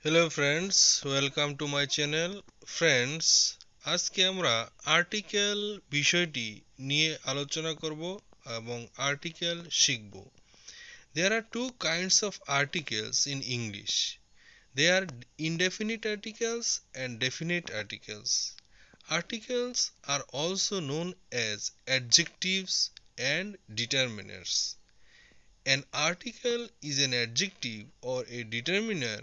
Hello friends, welcome to my channel. Friends, আজকে আমরা article বিষয়টি নিয়ে আলোচনা করব এবং আর্টিকেল শিখব। There are two kinds of articles in English. They are indefinite articles and definite articles. Articles are also known as adjectives and determiners. An article is an adjective or a determiner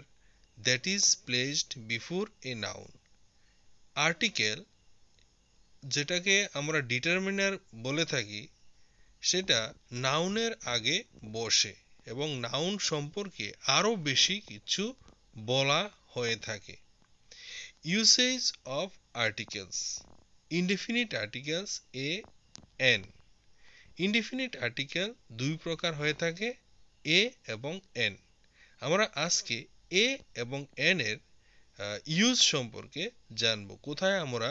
that is placed before a noun. Article, যেটাকে আমরা determiner বলে থাকি, সেটা নাউনের আগে বসে এবং noun সম্পর্কে আরও বেশি কিছু বলা হয়ে থাকে। Usage of articles. Indefinite articles A N. Indefinite article দুই প্রকার হয়ে থাকে, এ এবং এন। আমরা আজকে এ এবং এন এর ইউজ সম্পর্কে জানবো। কোথায় আমরা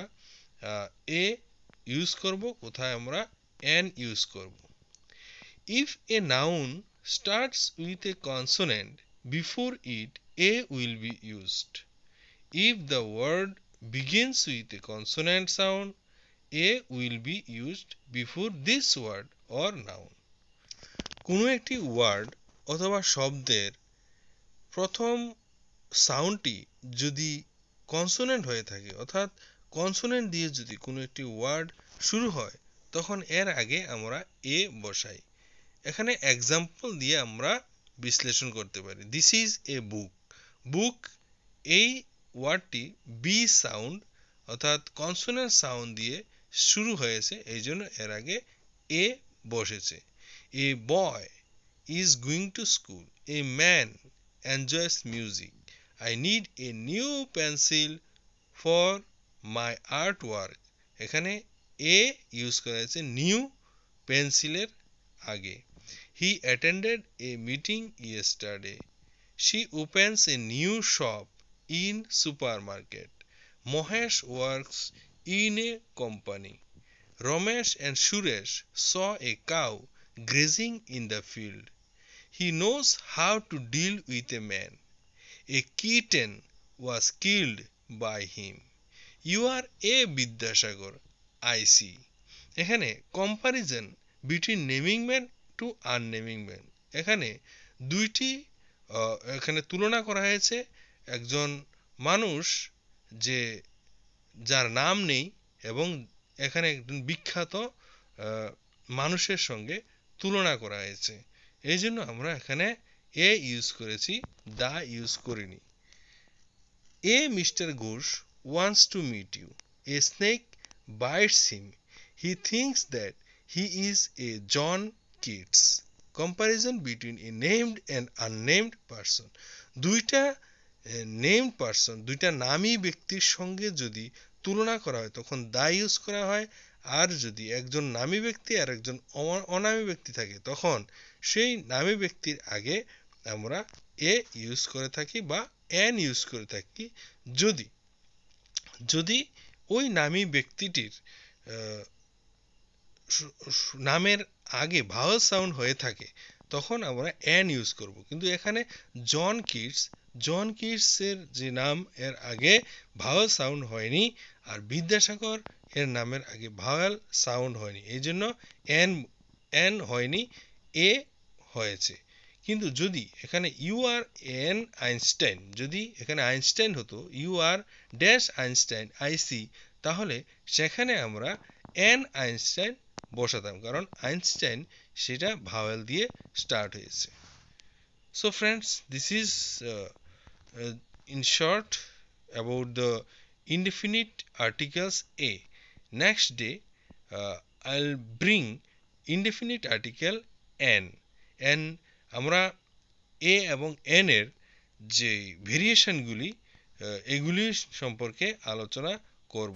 এ ইউজ করব, কোথায় আমরা এন ইউজ করব। If a noun starts with a consonant before it, a will be used. If the word begins with a consonant sound, a will be used before this word or noun. কোনো একটি word অথবা শব্দের প্রথম সাউন্ডটি যদি consonant হয়ে থাকে, অর্থাৎ consonant দিয়ে যদি কোনো একটি ওয়ার্ড শুরু হয়, তখন এর আগে আমরা এ বসাই। এখানে এক্সাম্পল দিয়ে আমরা বিশ্লেষণ করতে পারি। This is a book. Book, এই ওয়ার্ডটি বি সাউন্ড অর্থাৎ কনসোনেন্ট সাউন্ড দিয়ে শুরু হয়েছে, এই জন্য এর আগে এ বসেছে। A boy is going to school. A man enjoys music. I need a new pencil for my artwork. এখানে এ ইউজ করা হয়েছে নিউ পেন্সিলের আগে। He attended a meeting yesterday. She opens a new shop in supermarket. Mohesh works in a company. Ramesh and Suresh saw a cow grazing in the field. He knows how to deal with a man. A kitten was killed by him. You are a Vidyasagar, I see. এখানে comparison between naming man to unnaming man. এখানে দুইটি এখানে তুলনা করা হয়েছে। একজন মানুষ যে যার নাম নেই এবং এখানে একজন বিখ্যাত মানুষের সঙ্গে তুলনা করা হয়েছে। এই জন্য আমরা এখানে এ ইউজ করেছি, দা ইউজ করিনি। A mister Ghosh wants to meet you. A snake bites him. He thinks that he is a John Keats. Comparison between a named and unnamed person. দুইটা নেমড পারসন, দুইটা নামী ব্যক্তির সঙ্গে যদি তুলনা করা হয় তখন দা ইউজ করা হয়। আর যদি একজন নামী ব্যক্তি আর একজন অনামী ব্যক্তি থাকে, তখন সেই নামী ব্যক্তির আগে আমরা এ ইউজ করে থাকি বা এন ইউজ করে থাকি। যদি যদি ওই নামী ব্যক্তিটির নামের আগে ভাওয়েল সাউন্ড হয়ে থাকে, তখন আমরা এন ইউজ করব। কিন্তু এখানে জন কিটসের যে নাম, এর আগে ভাওয়েল সাউন্ড হয়নি, আর বিদ্যাসাগর এর নামের আগে ভাওয়েল সাউন্ড হয়নি, এই জন্য এন হয়নি, এ হয়েছে। কিন্তু যদি এখানে ইউ আর এন আইনস্টাইন, যদি এখানে আইনস্টাইন হতো, ইউ আর ড্যাশ আইনস্টাইন আইসি, তাহলে সেখানে আমরা এন আইনস্টাইন বসাতাম, কারণ আইনস্টাইন সেটা ভাওয়েল দিয়ে স্টার্ট হয়েছে। So friends, this is in short about the indefinite articles A. Next day I'll bring indefinite article N. আমরা এ এবং এন এর যে ভেরিয়েশনগুলি, এগুলি সম্পর্কে আলোচনা করব।